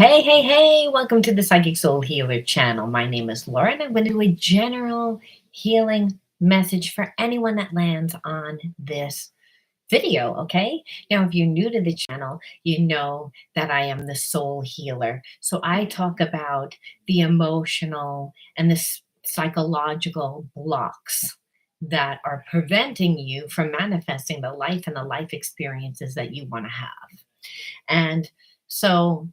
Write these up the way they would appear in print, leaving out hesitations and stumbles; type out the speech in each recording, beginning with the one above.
Hey, welcome to the Psychic Soul Healer channel. My name is Laura, and I'm going to do a general healing message for anyone that lands on this video, okay? Now, if you're new to the channel, you know that I am the soul healer. So I talk about the emotional and the psychological blocks that are preventing you from manifesting the life and the life experiences that you want to have. And so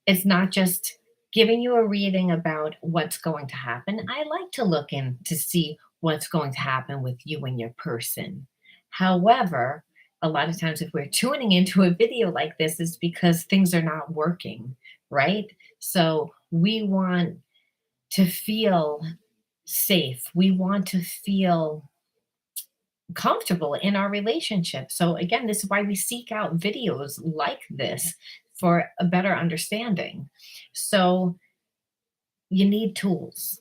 it's not just giving you a reading about what's going to happen. I like to look in to see what's going to happen with you and your person. However, a lot of times if we're tuning into a video like this, it's because things are not working, right? So we want to feel safe. We want to feel comfortable in our relationship. So again, this is why we seek out videos like this for a better understanding. So you need tools.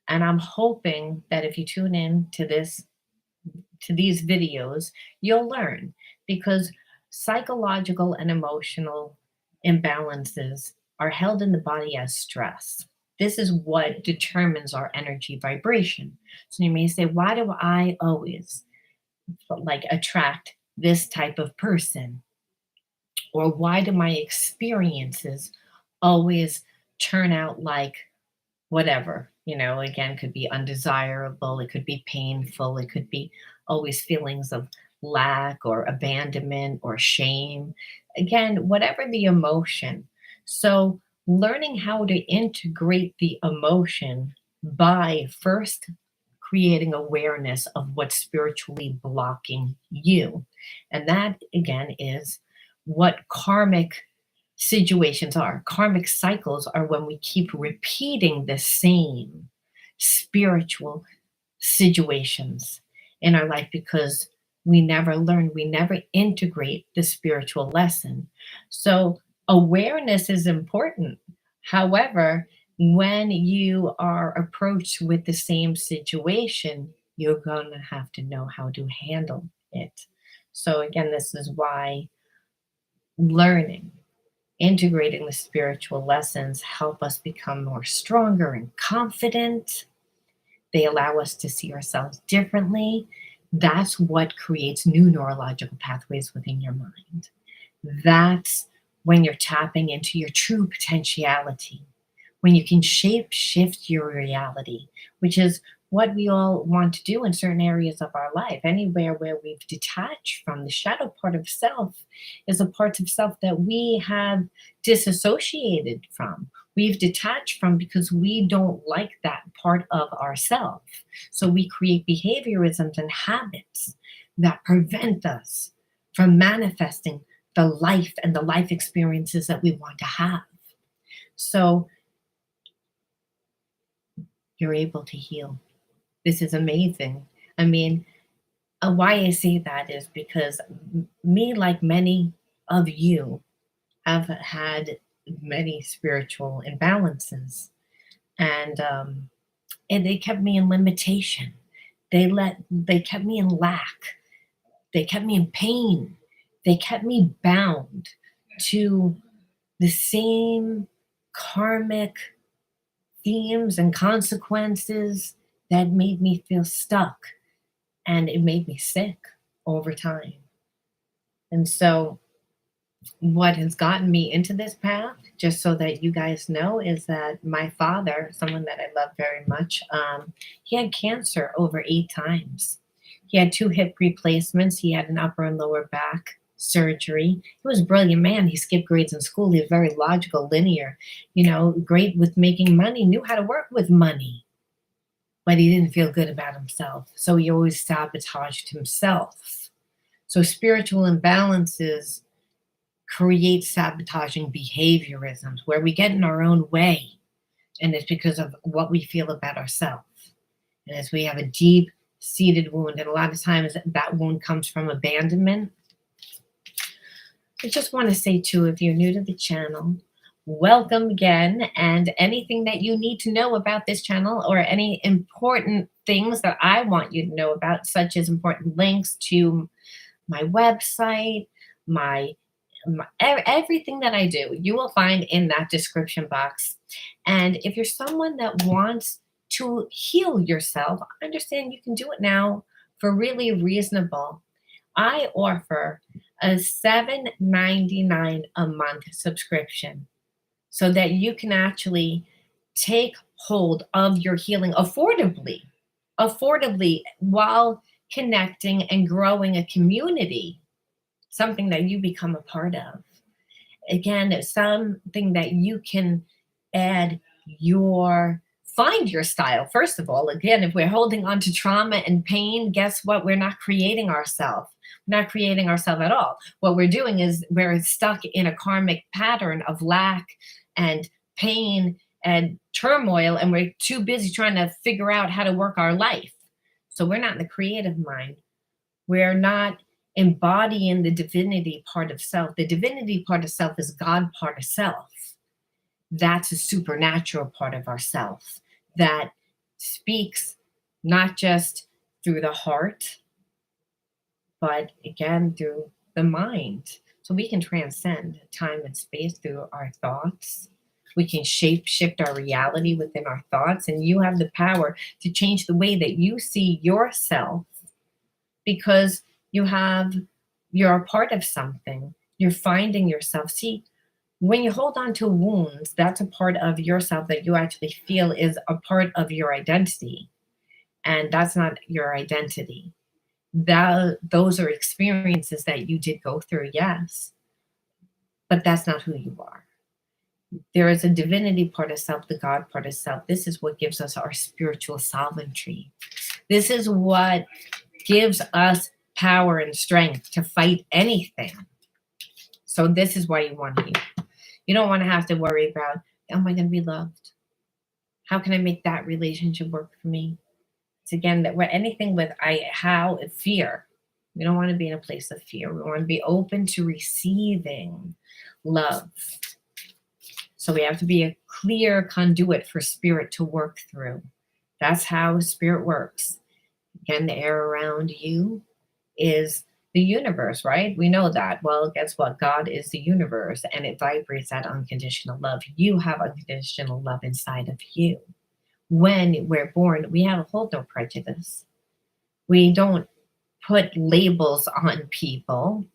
And I'm hoping that if you tune in to these videos, you'll learn because psychological and emotional imbalances are held in the body as stress. This is what determines our energy vibration. So you may say, why do I always like attract this type of person? Or why do my experiences always turn out like whatever? Again, could be undesirable, it could be painful, it could be always feelings of lack or abandonment or shame. Again, whatever the emotion. So, learning how to integrate the emotion by first creating awareness of what's spiritually blocking you. And that, again, is what karmic situations are. Karmic cycles are when we keep repeating the same spiritual situations in our life because we never learn, we never integrate the spiritual lesson. So, awareness is important. However, when you are approached with the same situation, you're going to have to know how to handle it. So, again, this is why learning, integrating the spiritual lessons help us become more stronger and confident. They allow us to see ourselves differently. That's what creates new neurological pathways within your mind. That's when you're tapping into your true potentiality, when you can shape shift your reality, which is what we all want to do in certain areas of our life. Anywhere where we've detached from the shadow part of self is a part of self that we have disassociated from. We've detached from because we don't like that part of ourself. So we create behaviorisms and habits that prevent us from manifesting the life and the life experiences that we want to have. So you're able to heal. This is amazing. I mean, why I say that is because me, like many of you, have had many spiritual imbalances, and they kept me in limitation. They kept me in lack. They kept me in pain. They kept me bound to the same karmic themes and consequences that made me feel stuck, and it made me sick over time. And so what has gotten me into this path, just so that you guys know, is that my father, someone that I love very much, he had cancer over 8 times. He had 2 hip replacements. He had an upper and lower back surgery. He was a brilliant man. He skipped grades in school. He was very logical, linear, great with making money, knew how to work with money, but he didn't feel good about himself. So he always sabotaged himself. So spiritual imbalances create sabotaging behaviorisms where we get in our own way. And it's because of what we feel about ourselves. And as we have a deep seated wound, and a lot of times that wound comes from abandonment. I just want to say too, if you're new to the channel, welcome again. And anything that you need to know about this channel, or any important things that I want you to know about, such as important links to my website, my Everything that I do, you will find in that description box. And if you're someone that wants to heal yourself, understand you can do it now for really reasonable. I offer a $7.99 a month subscription so that you can actually take hold of your healing affordably while connecting and growing a community, something that you become a part of. Again, it's something that you can add find your style. First of all, again, if we're holding on to trauma and pain, guess what? We're not creating ourselves. Not creating ourselves at all. What we're doing is we're stuck in a karmic pattern of lack and pain and turmoil, and we're too busy trying to figure out how to work our life. So we're not in the creative mind. We're not embodying the divinity part of self. The divinity part of self is God part of self. That's a supernatural part of ourself that speaks not just through the heart, but again, through the mind. So we can transcend time and space through our thoughts. We can shape shift our reality within our thoughts, and you have the power to change the way that you see yourself because you're a part of something. You're finding yourself. See, when you hold on to wounds, that's a part of yourself that you actually feel is a part of your identity. And that's not your identity. Those are experiences that you did go through, yes, but that's not who you are. There is a divinity part of self, the God part of self. This is what gives us our spiritual sovereignty. This is what gives us power and strength to fight anything. So this is why you want to heal. You don't want to have to worry about, am I going to be loved? How can I make that relationship work for me? It's again that anything with fear. We don't want to be in a place of fear. We want to be open to receiving love. So we have to be a clear conduit for spirit to work through. That's how spirit works. Again, the air around you is the universe, right? We know that. Well, guess what? God is the universe, and it vibrates that unconditional love. You have unconditional love inside of you. When we're born, we hold no prejudice. We don't put labels on people.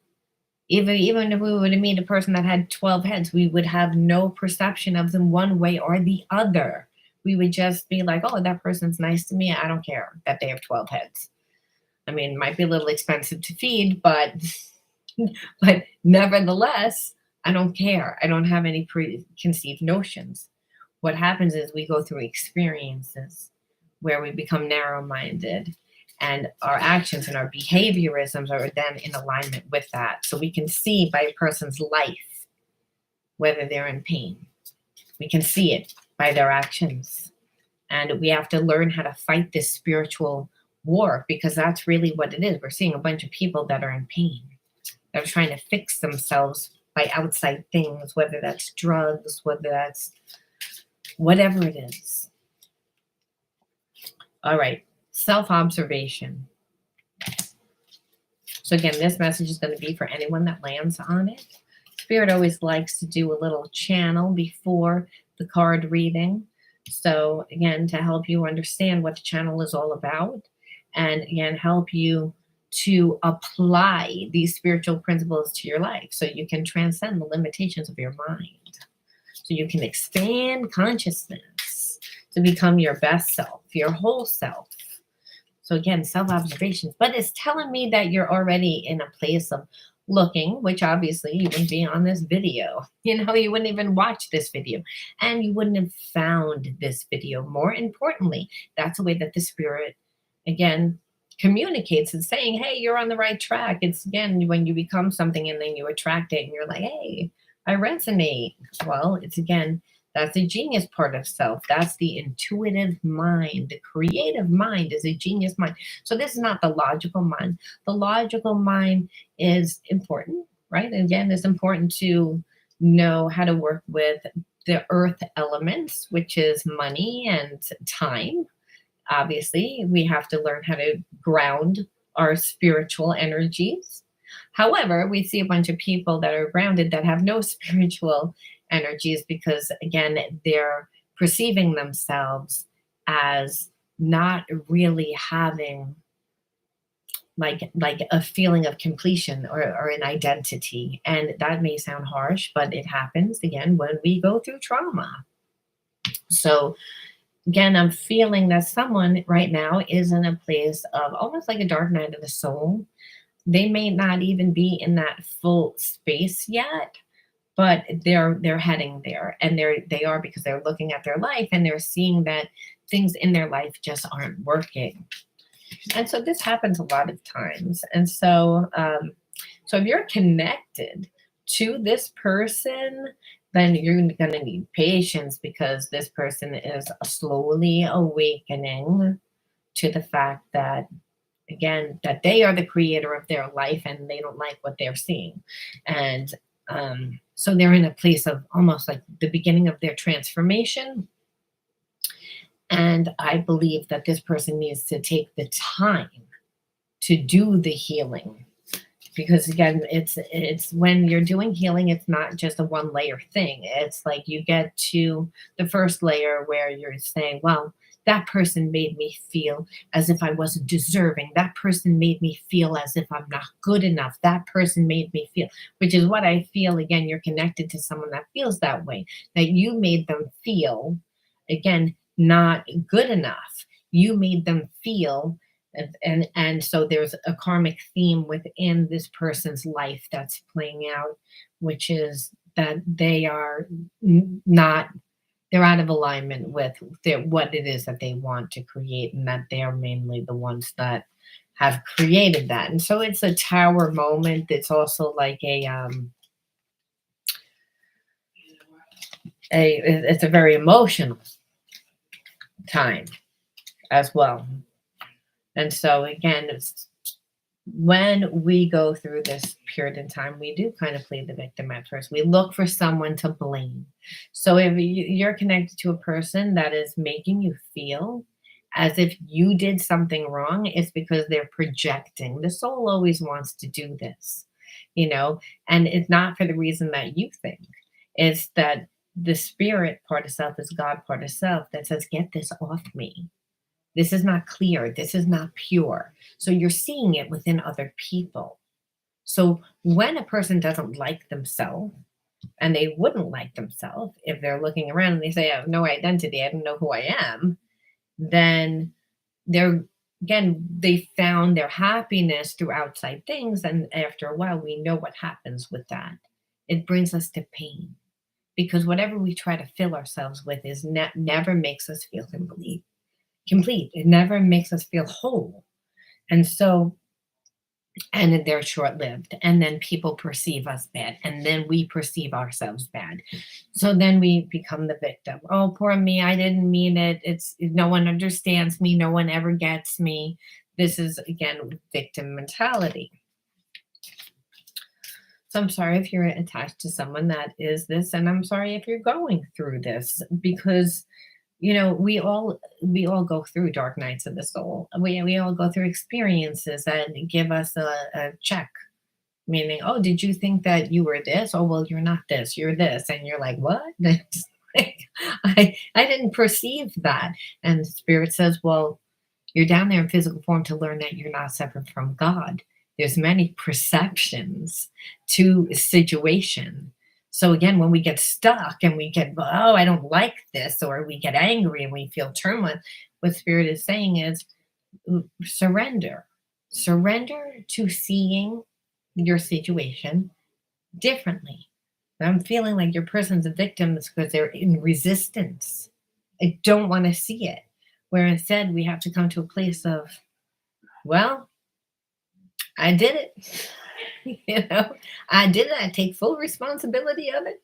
Even if we were to meet a person that had 12 heads, we would have no perception of them one way or the other. We would just be like, oh, that person's nice to me. I don't care that they have 12 heads. I mean, it might be a little expensive to feed, but nevertheless, I don't care. I don't have any preconceived notions. What happens is we go through experiences where we become narrow-minded, and our actions and our behaviorisms are then in alignment with that. So we can see by a person's life whether they're in pain. We can see it by their actions. And we have to learn how to fight this spiritual war, because that's really what it is. We're seeing a bunch of people that are in pain. They're trying to fix themselves by outside things, whether that's drugs, whether that's whatever it is. All right, self-observation. So again, this message is going to be for anyone that lands on it. Spirit always likes to do a little channel before the card reading. So again, to help you understand what the channel is all about, and again, help you to apply these spiritual principles to your life so you can transcend the limitations of your mind. So you can expand consciousness to become your best self, your whole self. So again, self-observations, but it's telling me that you're already in a place of looking, which obviously you wouldn't be on this video. You wouldn't even watch this video, and you wouldn't have found this video. More importantly, that's the way that the spirit, again, communicates and saying, hey, you're on the right track. It's again, when you become something and then you attract it and you're like, hey, I resonate. Well, it's again, that's the genius part of self. That's the intuitive mind. The creative mind is a genius mind. So this is not the logical mind. The logical mind is important, right? And again, it's important to know how to work with the earth elements, which is money and time. Obviously, we have to learn how to ground our spiritual energies. However, we see a bunch of people that are grounded that have no spiritual energies because, again, they're perceiving themselves as not really having like a feeling of completion or an identity. And that may sound harsh, but it happens again when we go through trauma. So again, I'm feeling that someone right now is in a place of almost like a dark night of the soul. They may not even be in that full space yet, but they're heading there, and they are because they're looking at their life and they're seeing that things in their life just aren't working. And so this happens a lot of times. And so if you're connected to this person, then you're going to need patience because this person is slowly awakening to the fact that, again, that they are the creator of their life and they don't like what they're seeing. And so they're in a place of almost like the beginning of their transformation. And I believe that this person needs to take the time to do the healing. Because again, it's when you're doing healing, it's not just a one layer thing. It's like you get to the first layer where you're saying, well, that person made me feel as if I wasn't deserving. That person made me feel as if I'm not good enough. That person made me feel, which is what I feel. Again, you're connected to someone that feels that way, that you made them feel, again, not good enough. You made them feel, and so there's a karmic theme within this person's life that's playing out, which is that they are not, they're out of alignment with what it is that they want to create, and that they are mainly the ones that have created that. And so it's a tower moment. It's also like it's a very emotional time as well. And so again, it's when we go through this period in time, we do kind of play the victim at first. We look for someone to blame. So if you're connected to a person that is making you feel as if you did something wrong, it's because they're projecting. The soul always wants to do this, and it's not for the reason that you think. It's that the spirit part of self is God part of self that says, get this off me. This is not clear. This is not pure. So you're seeing it within other people. So when a person doesn't like themselves, and they wouldn't like themselves if they're looking around and they say, I have no identity, I don't know who I am, then they found their happiness through outside things. And after a while, we know what happens with that. It brings us to pain because whatever we try to fill ourselves with is never makes us feel complete. It never makes us feel whole. And they're short-lived, and then people perceive us bad, and then we perceive ourselves bad. So then we become the victim. Oh, poor me, I didn't mean it. It's no one understands me, no one ever gets me. This is again victim mentality. So I'm sorry if you're attached to someone that is this, and I'm sorry if you're going through this, because we all go through dark nights of the soul. We all go through experiences that give us a check, meaning, oh, did you think that you were this? Oh, well, you're not this, you're this. And you're like, what? I didn't perceive that. And spirit says, well, you're down there in physical form to learn that you're not separate from God. There's many perceptions to a situation. So again, when we get stuck and we get, oh, I don't like this, or we get angry and we feel turmoil, what spirit is saying is surrender. Surrender to seeing your situation differently. I'm feeling like your person's a victim because they're in resistance. I don't want to see it. Where instead we have to come to a place of, well, I did it. I did it. I take full responsibility of it.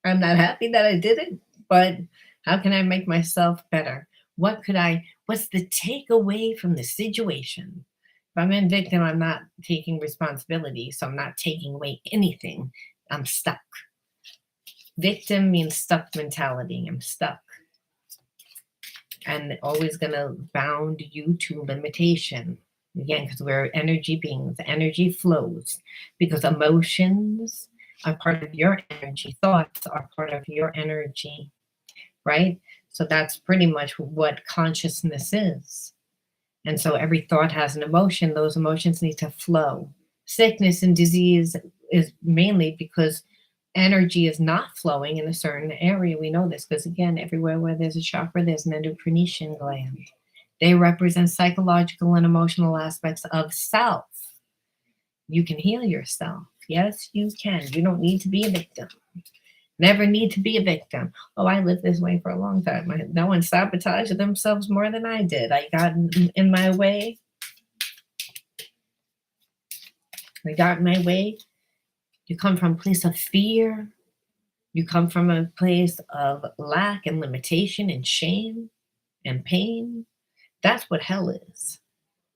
I'm not happy that I did it, but how can I make myself better? What's the takeaway from the situation? If I'm in victim, I'm not taking responsibility, so I'm not taking away anything. I'm stuck. Victim means stuck mentality. I'm stuck. And always going to bound you to limitation. Again, because we're energy beings, energy flows, because emotions are part of your energy, thoughts are part of your energy, right? So that's pretty much what consciousness is. And so every thought has an emotion, those emotions need to flow. Sickness and disease is mainly because energy is not flowing in a certain area. We know this because, again, everywhere where there's a chakra, there's an endocrine gland. They represent psychological and emotional aspects of self. You can heal yourself. Yes, you can. You don't need to be a victim. Never need to be a victim. Oh, I lived this way for a long time. No one sabotaged themselves more than I did. I got in my way. I got in my way. You come from a place of fear. You come from a place of lack and limitation and shame and pain. That's what hell is.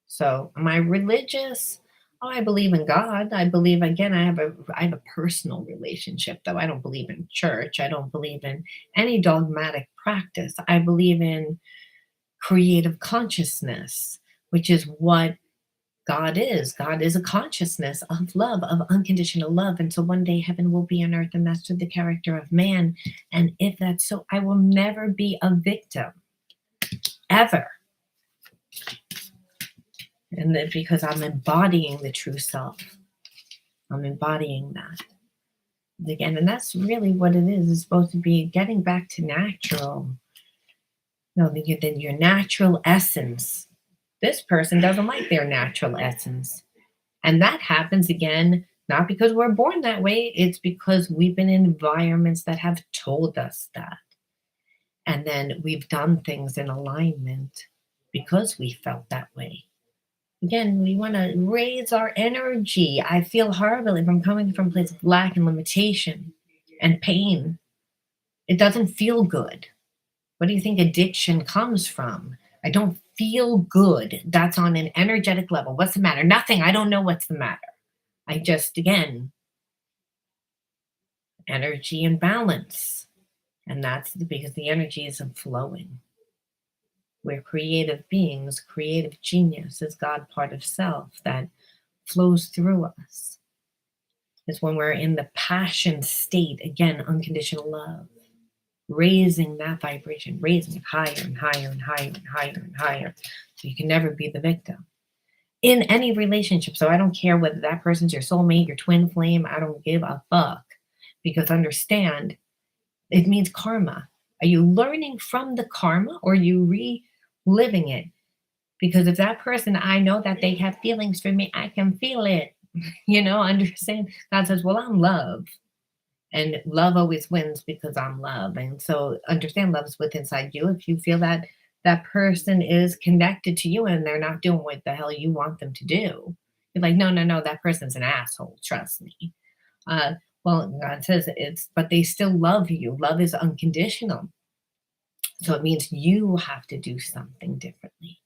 So, am I religious? Oh, I believe in God. I believe, again, I have a personal relationship, though. I don't believe in church. I don't believe in any dogmatic practice. I believe in creative consciousness, which is what God is. God is a consciousness of love, of unconditional love. And so one day heaven will be on earth, and that's through the character of man. And if that's so, I will never be a victim, ever. And that because I'm embodying the true self. I'm embodying that. Again, and that's really what it is. It's supposed to be getting back to natural. No, your natural essence. This person doesn't like their natural essence. And that happens again, not because we're born that way, it's because we've been in environments that have told us that. And then we've done things in alignment because we felt that way. Again, we want to raise our energy. I feel horrible if I'm coming from a place of lack and limitation and pain. It doesn't feel good. What do you think addiction comes from? I don't feel good. That's on an energetic level. What's the matter? Nothing. I don't know what's the matter. I just, again, energy and balance. And that's because the energy isn't flowing. We're creative beings, creative genius is God part of self that flows through us. It's when we're in the passion state, again, unconditional love, raising that vibration, raising it higher and higher and higher and higher and higher. So you can never be the victim in any relationship. So I don't care whether that person's your soulmate, your twin flame, I don't give a fuck. Because understand, it means karma. Are you learning from the karma or are you reliving it? Because if that person, I know that they have feelings for me, I can feel it. Understand? God says, well, I'm love. And love always wins because I'm love. And so understand love is within inside you. If you feel that that person is connected to you and they're not doing what the hell you want them to do, you're like, no, no, no, that person's an asshole. Trust me. Well, God says but they still love you. Love is unconditional. So it means you have to do something differently.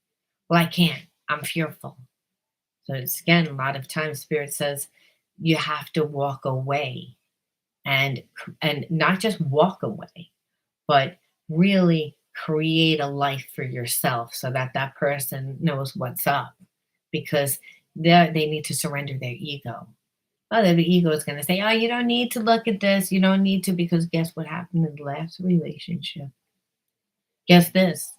Well, I can't. I'm fearful. So it's again, a lot of times Spirit says you have to walk away and not just walk away, but really create a life for yourself so that that person knows what's up because they need to surrender their ego. Oh, the ego is going to say, oh, you don't need to look at this. You don't need to, because guess what happened in the last relationship? Guess this.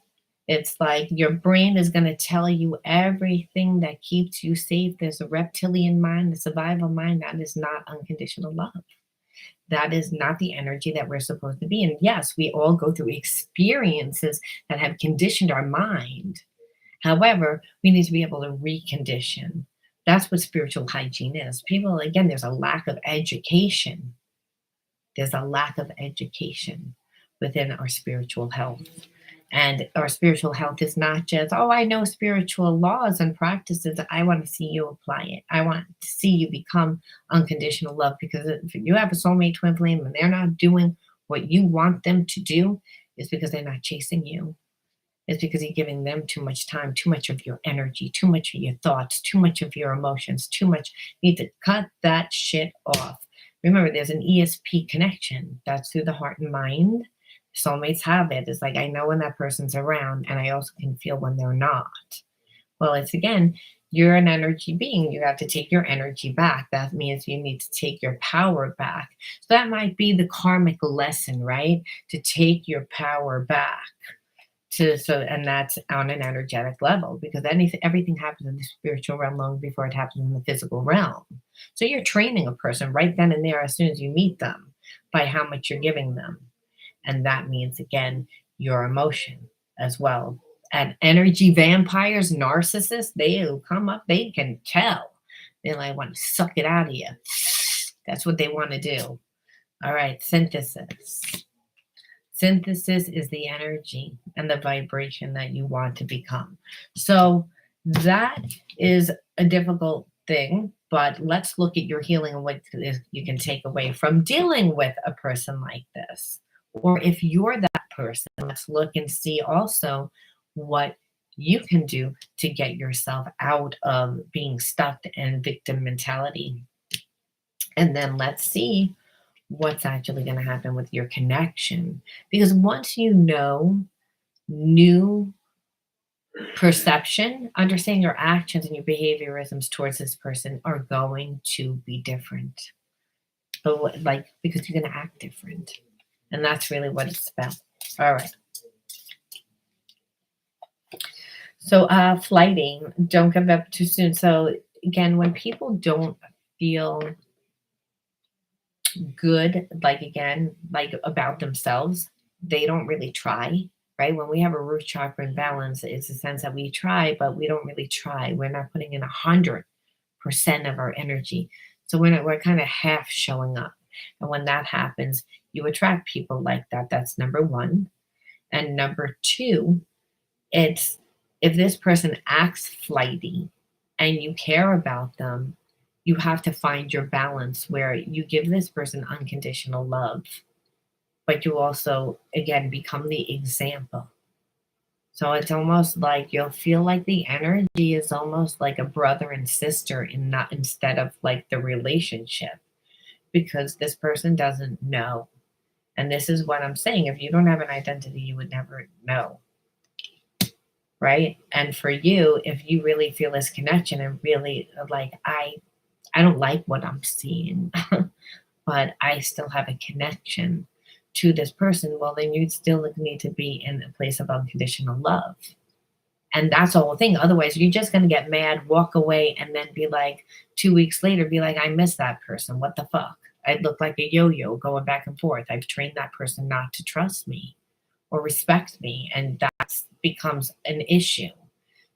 It's like your brain is going to tell you everything that keeps you safe. There's a reptilian mind, the survival mind. That is not unconditional love. That is not the energy that we're supposed to be. And yes, we all go through experiences that have conditioned our mind. However, we need to be able to recondition. That's what spiritual hygiene is. People, again, there's a lack of education. There's a lack of education within our spiritual health. And our spiritual health is not just, oh, I know spiritual laws and practices. I want to see you apply it. I want to see you become unconditional love, because if you have a soulmate twin flame and they're not doing what you want them to do, it's because they're not chasing you. It's because you're giving them too much time, too much of your energy, too much of your thoughts, too much of your emotions, too much. You need to cut that shit off. Remember, there's an ESP connection. That's through the heart and mind. Soulmates have it. It's like, I know when that person's around, and I also can feel when they're not. Well, it's again, you're an energy being. You have to take your energy back. That means you need to take your power back. So that might be the karmic lesson, right? To take your power back. And that's on an energetic level, because everything happens in the spiritual realm long before it happens in the physical realm. So you're training a person right then and there as soon as you meet them by how much you're giving them. And that means, again, your emotion as well. And energy vampires, narcissists, they'll come up, they can tell. They like want to suck it out of you. That's what they want to do. All right, synthesis. Synthesis is the energy and the vibration that you want to become. So that is a difficult thing, but let's look at your healing and what you can take away from dealing with a person like this. Or if you're that person, let's look and see also what you can do to get yourself out of being stuck in victim mentality. And then let's see what's actually going to happen with your connection. Because once you know new perception, understanding your actions and your behaviorisms towards this person are going to be different. But because you're going to act different. And that's really what it's about. All right. So flighting, don't give up too soon. So again, when people don't feel good, like about themselves, they don't really try, right? When we have a root chakra in balance, it's a sense that we try, but we don't really try. We're not putting in 100% of our energy. So we're kind of half showing up. And when that happens, you attract people like that. That's number one. And number two, it's if this person acts flighty and you care about them, you have to find your balance where you give this person unconditional love, but you also, again, become the example. So it's almost like you'll feel like the energy is almost like a brother and sister instead of like the relationship, because this person doesn't know. And this is what I'm saying. If you don't have an identity, you would never know. Right? And for you, if you really feel this connection and really like, I don't like what I'm seeing, but I still have a connection to this person, well, then you still need to be in a place of unconditional love. And that's the whole thing. Otherwise, you're just going to get mad, walk away, and then be like, 2 weeks later, be like, I miss that person. What the fuck? I look like a yo-yo going back and forth. I've trained that person not to trust me or respect me. And that becomes an issue.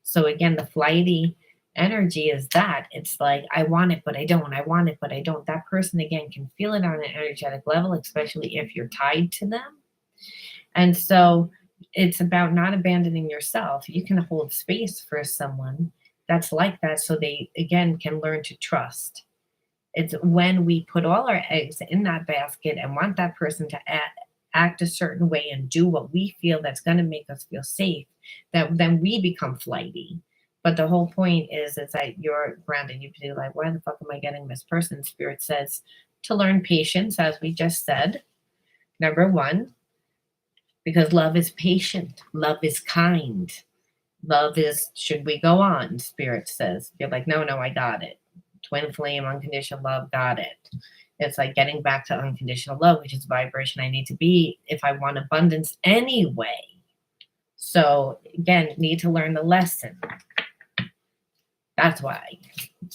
So again, the flighty energy is that it's like, I want it, but I don't. I want it, but I don't. That person, again, can feel it on an energetic level, especially if you're tied to them. And so it's about not abandoning yourself. You can hold space for someone that's like that so they, again, can learn to trust. It's when we put all our eggs in that basket and want that person to act a certain way and do what we feel that's going to make us feel safe, that then we become flighty. But the whole point is that you're grounded. You can be like, why the fuck am I getting this person? Spirit says to learn patience, as we just said. Number one, because love is patient. Love is kind. Love is, should we go on? Spirit says. You're like, no, I got it. Twin flame, unconditional love, got it. It's like getting back to unconditional love, which is vibration I need to be if I want abundance anyway. So again, need to learn the lesson. That's why.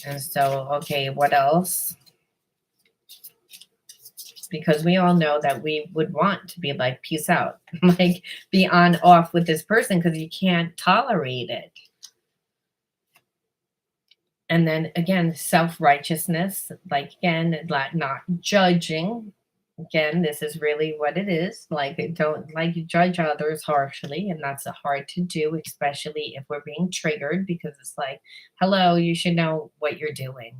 And so, okay, what else? Because we all know that we would want to be like, peace out. Like, be on off with this person because you can't tolerate it. And then again, self-righteousness, like again, not judging. Again, this is really what it is. Like, don't like you judge others harshly, and that's hard to do, especially if we're being triggered, because it's like, hello, you should know what you're doing.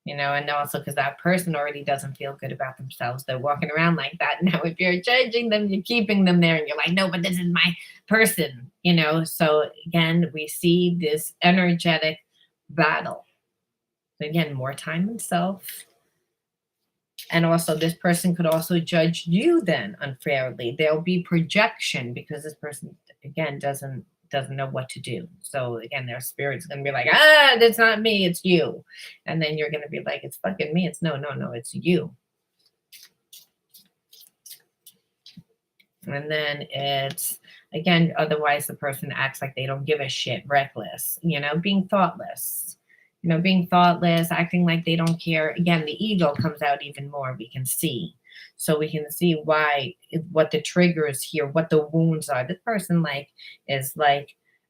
You know, and also because that person already doesn't feel good about themselves. They're walking around like that. Now, if you're judging them, you're keeping them there, and you're like, no, but this is my person, you know? So again, we see this energetic battle. Again, more time in self. And also this person could also judge you then unfairly. There'll be projection because this person, again, doesn't doesn't know what to do. So again, their spirit's going to be like, ah, that's not me, it's you. And then you're going to be like, it's fucking me. It's no, it's you. And then it's, again, otherwise the person acts like they don't give a shit, reckless, being thoughtless. Being thoughtless, acting like they don't care. Again, the ego comes out even more. We can see. So we can see what the triggers here, what the wounds are. This person is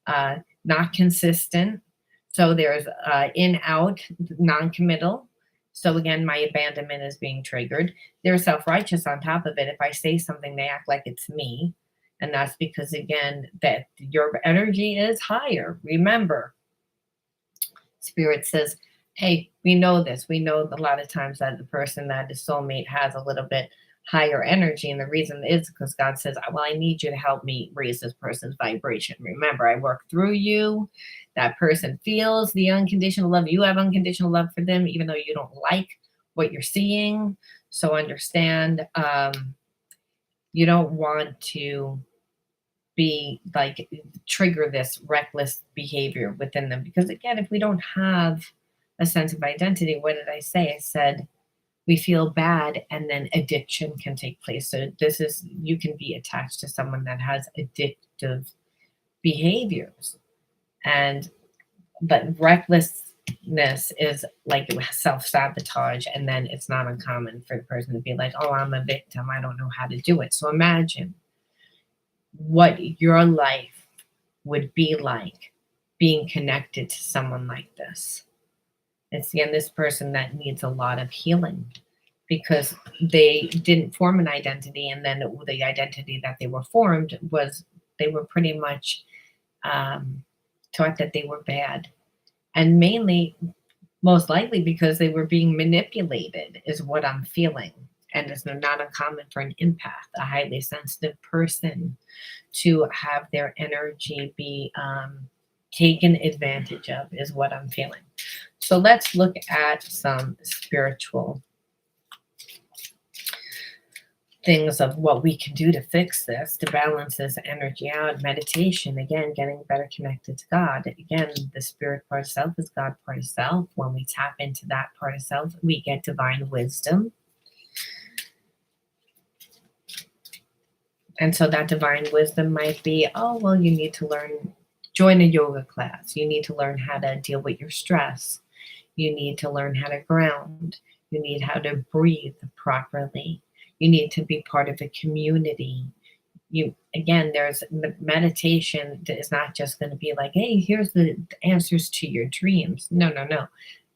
not consistent. So there's in, out, non-committal. So again, my abandonment is being triggered. They're self-righteous on top of it. If I say something, they act like it's me. And that's because, again, that your energy is higher. Remember, Spirit says, hey, we know this. We know a lot of times that the person that is soulmate has a little bit higher energy. And the reason is because God says, well, I need you to help me raise this person's vibration. Remember, I work through you. That person feels the unconditional love. You have unconditional love for them, even though you don't like what you're seeing. So understand, you don't want to be like, trigger this reckless behavior within them. Because again, if we don't have a sense of identity, what did I say? I said, we feel bad, and then addiction can take place. So you can be attached to someone that has addictive behaviors. But recklessness is like self-sabotage, and then it's not uncommon for the person to be like, oh, I'm a victim, I don't know how to do it. So imagine what your life would be like being connected to someone like this. It's, again, this person that needs a lot of healing because they didn't form an identity, and then the identity that they were formed was they were pretty much taught that they were bad, and mainly, most likely, because they were being manipulated is what I'm feeling. And it's not uncommon for an empath, a highly sensitive person, to have their energy be taken advantage of is what I'm feeling. So let's look at some spiritual things of what we can do to fix this, to balance this energy out. Meditation, again, getting better connected to God. Again, the spirit part of self is God part of self. When we tap into that part of self, we get divine wisdom. And so that divine wisdom might be, oh, well, you need to join a yoga class. You need to learn how to deal with your stress. You need to learn how to ground. You need how to breathe properly. You need to be part of a community. There's meditation that is not just going to be like, hey, here's the answers to your dreams. No.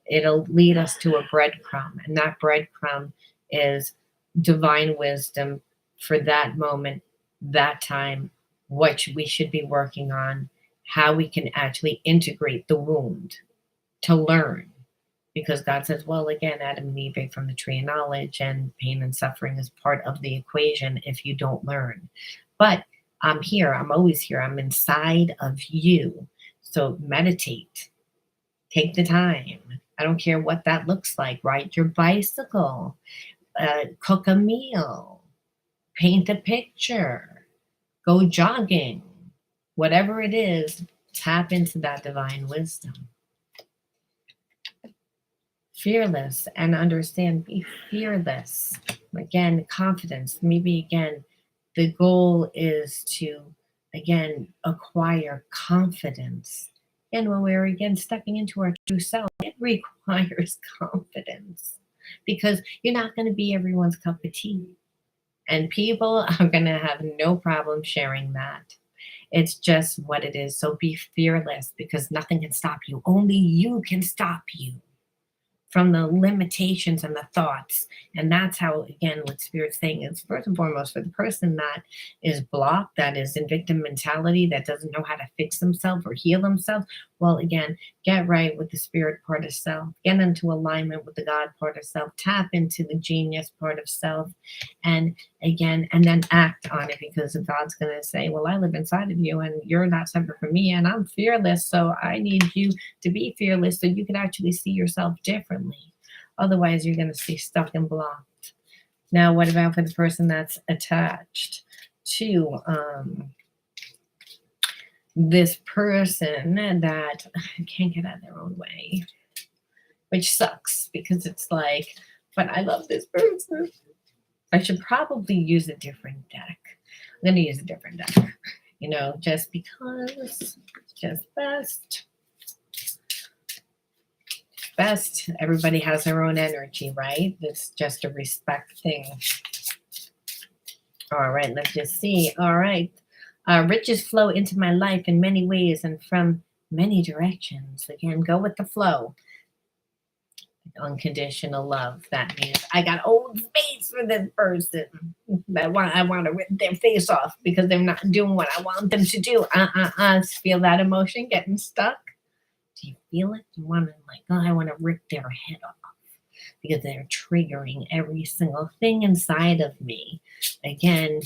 It'll lead us to a breadcrumb. And that breadcrumb is divine wisdom for that moment, that time, what we should be working on, how we can actually integrate the wound to learn. Because God says, well, again, Adam and Eve ate from the tree of knowledge, and pain and suffering is part of the equation if you don't learn. But I'm here. I'm always here. I'm inside of you. So meditate. Take the time. I don't care what that looks like. Ride your bicycle. Cook a meal. Paint a picture. Go jogging. Whatever it is, tap into that divine wisdom. Fearless, and understand, be fearless. Again, confidence. Maybe, again, the goal is to, again, acquire confidence. And when we're, again, stepping into our true self, it requires confidence, because you're not going to be everyone's cup of tea. And people are going to have no problem sharing that. It's just what it is. So be fearless, because nothing can stop you. Only you can stop you from the limitations and the thoughts. And that's how, again, what Spirit's saying is, first and foremost, for the person that is blocked, that is in victim mentality, that doesn't know how to fix themselves or heal themselves, well, again, get right with the spirit part of self, get into alignment with the God part of self, tap into the genius part of self, and again, and then act on it, because God's going to say, well, I live inside of you, and you're not separate from me, and I'm fearless, so I need you to be fearless so you can actually see yourself differently. Otherwise, you're going to stay stuck and blocked. Now, what about for the person that's attached to this person that can't get out of their own way, which sucks because it's like, but I love this person. I should probably use a different deck. I'm going to use a different deck, just because it's just best. Best. Everybody has their own energy, right? It's just a respect thing. All right, let's just see. All right. Riches flow into my life in many ways and from many directions. Again, go with the flow. Unconditional love. That means I got old space for this person. I want to rip their face off because they're not doing what I want them to do. Feel that emotion getting stuck? Do you feel it? You want to I want to rip their head off because they're triggering every single thing inside of me. Again,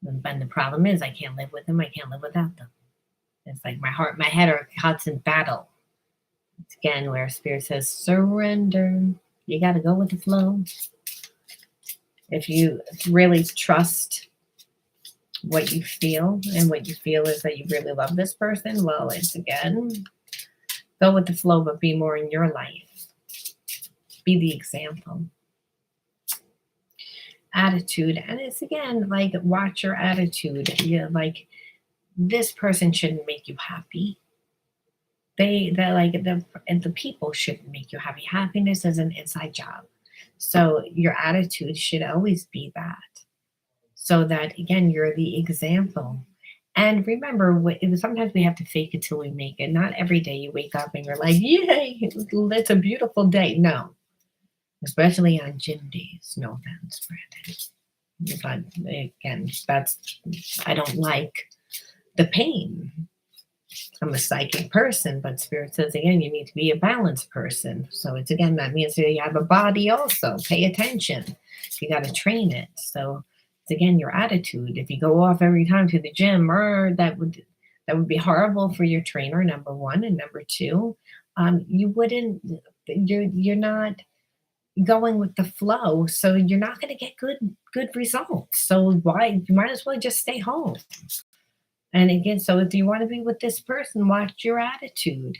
but the problem is I can't live with them. I can't live without them. It's like my heart, my head are constant battle. It's again where Spirit says surrender. You got to go with the flow. If you really trust what you feel, and what you feel is that you really love this person, well, it's again, go with the flow, but be more in your life. Be the example. Attitude, and it's again like watch your attitude. This person shouldn't make you happy. The people shouldn't make you happy. Happiness is an inside job, so your attitude should always be that, so that again you're the example. And remember, sometimes we have to fake it till we make it. Not every day you wake up and you're like, yay, it's a beautiful day. No. Especially on gym days. No offense, Brandon. But again, I don't like the pain. I'm a psychic person, but Spirit says again, you need to be a balanced person. So it's again, that means that you have a body also. Pay attention. You got to train it. So it's again your attitude. If you go off every time to the gym, that would be horrible for your trainer, number one. And number two, you're not going with the flow, so you're not going to get good results. So you might as well just stay home. And again, so if you want to be with this person, watch your attitude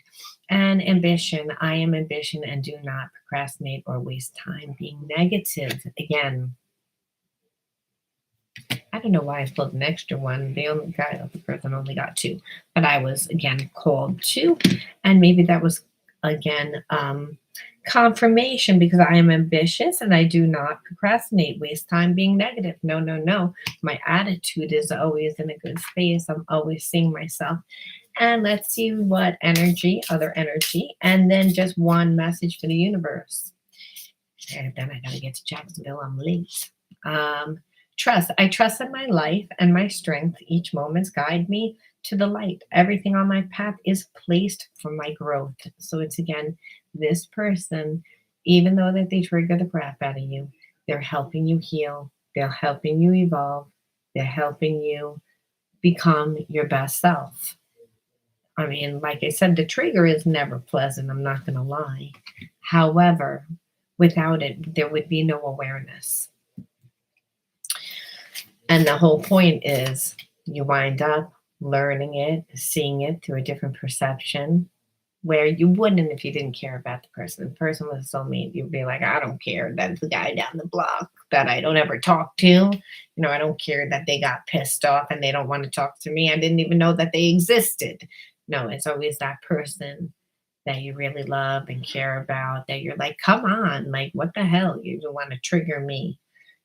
and ambition. I am ambition and do not procrastinate or waste time being negative. Again, I don't know why I pulled an extra one. The person only got two, but I was again called to, and maybe that was again confirmation, because I am ambitious and I do not procrastinate, waste time being negative. No, no, no. My attitude is always in a good space. I'm always seeing myself. And let's see what other energy, and then just one message for the universe. And then I got to get to Jacksonville. I'm late. Trust. I trust in my life and my strength. Each moment's guide me to the light. Everything on my path is placed for my growth. So it's again, this person, even though that they trigger the crap out of you, they're helping you heal. They're helping you evolve. They're helping you become your best self. I mean, like I said, the trigger is never pleasant. I'm not going to lie. However, without it, there would be no awareness. And the whole point is you wind up learning it, seeing it through a different perception, where you wouldn't if you didn't care about the person. The person was a soulmate. You'd be like, I don't care. That's the guy down the block that I don't ever talk to. I don't care that they got pissed off and they don't want to talk to me. I didn't even know that they existed. No, it's always that person that you really love and care about, that you're like, come on, like, what the hell? You don't want to trigger me.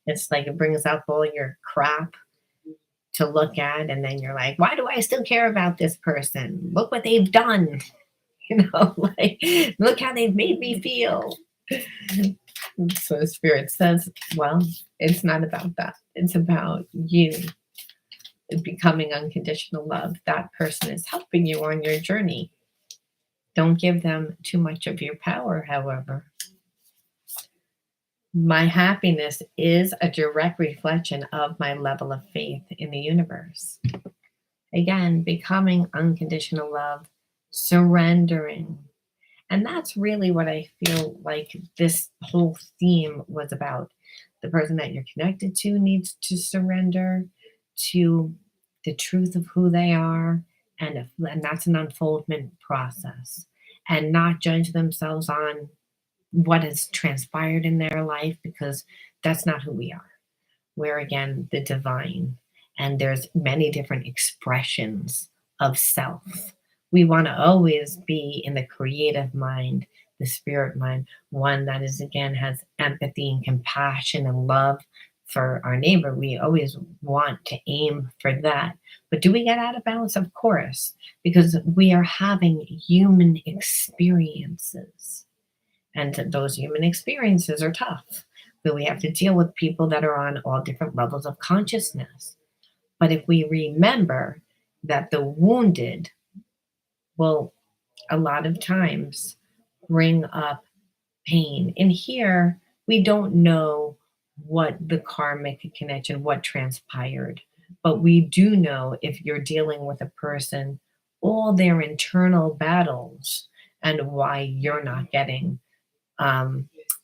It's like it brings up all your crap to look at, and then you're like, why do I still care about this person? Look what they've done. Like, look how they've made me feel. So Spirit says, well, it's not about that. It's about you becoming unconditional love. That person is helping you on your journey. Don't give them too much of your power, however. My happiness is a direct reflection of my level of faith in the universe. Again, becoming unconditional love, surrendering. And that's really what I feel like this whole theme was about. The person that you're connected to needs to surrender to the truth of who they are, And that's an unfoldment process. And not judge themselves on what has transpired in their life, because that's not who we are. We're again the divine, and there's many different expressions of self. We want to always be in the creative mind, the spirit mind, one that is again has empathy and compassion and love for our neighbor. We always want to aim for that. But do we get out of balance? Of course, because we are having human experiences, and those human experiences are tough. But we have to deal with people that are on all different levels of consciousness. But if we remember that the wounded will a lot of times bring up pain. And here we don't know what the karmic connection, what transpired. But we do know, if you're dealing with a person, all their internal battles and why you're not getting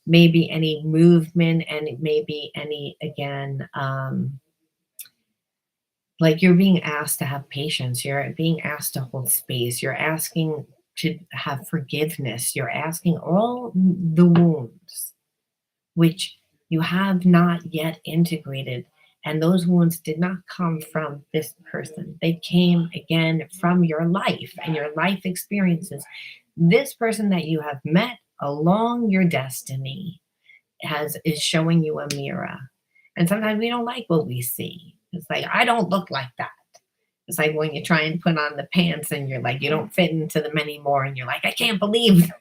maybe any movement, and maybe any, again, like you're being asked to have patience, you're being asked to hold space, you're asking to have forgiveness, you're asking all the wounds which you have not yet integrated. And those wounds did not come from this person. They came again from your life and your life experiences. This person that you have met along your destiny is showing you a mirror. And sometimes we don't like what we see. It's like, I don't look like that. It's like when you try and put on the pants and you're like, you don't fit into them anymore. And you're like, I can't believe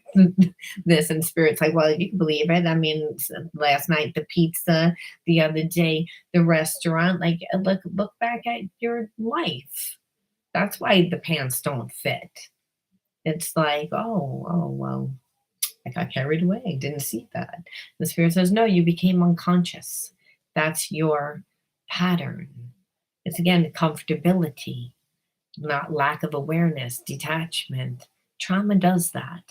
this. And spirit's like, well, you can believe it. I mean, last night, the pizza, the other day, the restaurant, like look back at your life. That's why the pants don't fit. It's like, well, I got carried away. I didn't see that. The spirit says, no, you became unconscious. That's your pattern. It's again comfortability, not lack of awareness, detachment. Trauma does that.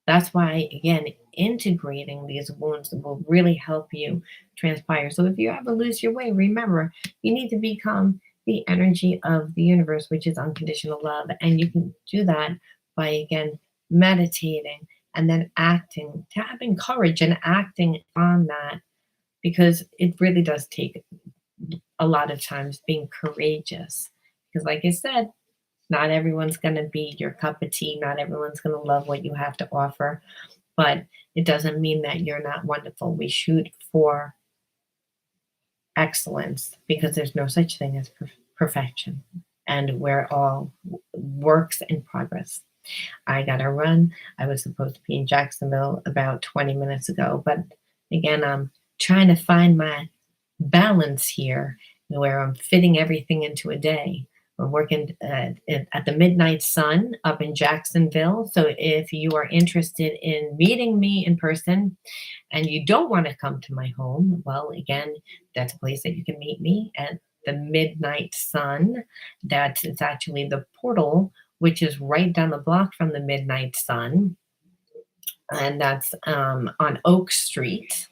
That's why, again, integrating these wounds will really help you transpire. So if you ever lose your way, remember, you need to become the energy of the universe, which is unconditional love. And you can do that by, again, meditating and then acting, having courage and acting on that, because it really does take a lot of times being courageous. Because, like I said, not everyone's going to be your cup of tea. Not everyone's going to love what you have to offer. But it doesn't mean that you're not wonderful. We shoot for excellence, because there's no such thing as perfection. And we're all works in progress. I got to run. I was supposed to be in Jacksonville about 20 minutes ago. But again, I'm trying to find my balance here, where I'm fitting everything into a day. We're working at the Midnight Sun up in Jacksonville. So if you are interested in meeting me in person and you don't want to come to my home, well, again, that's a place that you can meet me at the Midnight Sun. It's actually the portal, which is right down the block from the Midnight Sun. And that's on Oak Street.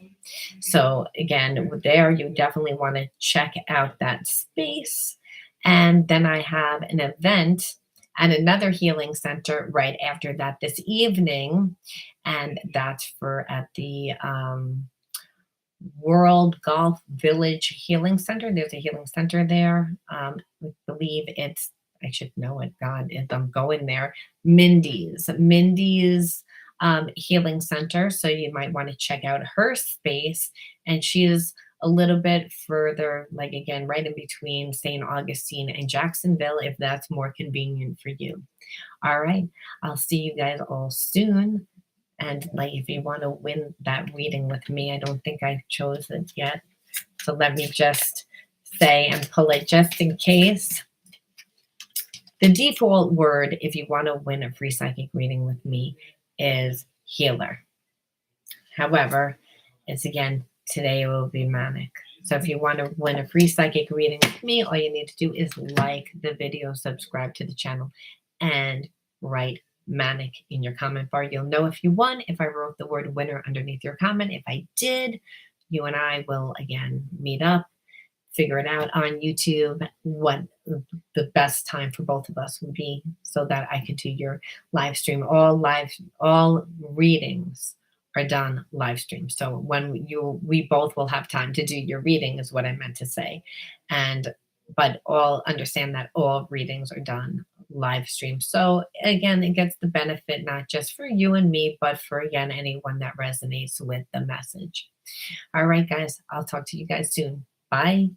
So again, there you definitely want to check out that space. And then I have an event at another healing center right after that this evening. And that's at the World Golf Village Healing Center. There's a healing center there. I believe I should know it. God, if I'm going there, Mindy's Healing Center. So you might want to check out her space. And she is a little bit further, like again, right in between St. Augustine and Jacksonville, if that's more convenient for you. All right. I'll see you guys all soon. And like, if you want to win that reading with me, I don't think I chose it yet. So let me just say and pull it just in case. The default word, if you want to win a free psychic reading with me, is healer. However, it's again, today it will be manic. So if you want to win a free psychic reading with me, all you need to do is like the video, subscribe to the channel, and write manic in your comment bar. You'll know if you won if I wrote the word winner underneath your comment. If I did, you and I will again meet up figure it out on YouTube what the best time for both of us would be so that I could do your live stream. All readings are done live stream. So when we both will have time to do your reading is what I meant to say. And but all understand that all readings are done live stream. So again, it gets the benefit not just for you and me, but for again anyone that resonates with the message. All right, guys, I'll talk to you guys soon. Bye.